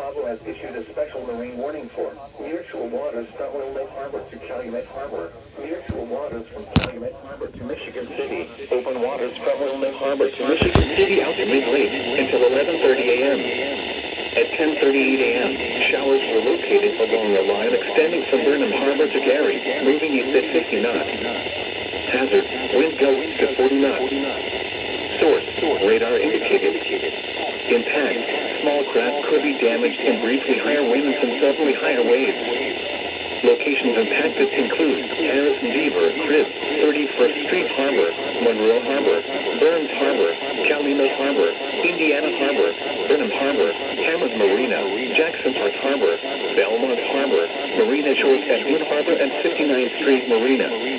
Cabo has issued a special marine warning for near-shore waters from Lake Harbor to Calumet Harbor. Near-shore waters from Calumet Harbor to Michigan City. Open waters from Lake Harbor to Michigan City out to mid-lake until 11:30 a.m. At 10:38 a.m., showers were located along a line extending from Burnham Harbor to Gary, moving east at 50 knots. Hazard, wind gusts to 40 knots. Source, radar indicated. Impact, small craft could be damaged in briefly higher winds and suddenly higher waves. Locations impacted include Harrison Beaver, Crib, 31st Street Harbor, Monroe Harbor, Burns Harbor, Calumet Harbor, Indiana Harbor, Burnham Harbor, Hammond Marina, Jackson Park Harbor, Belmont Harbor, Marina Shores at Wood Harbor and 59th Street Marina.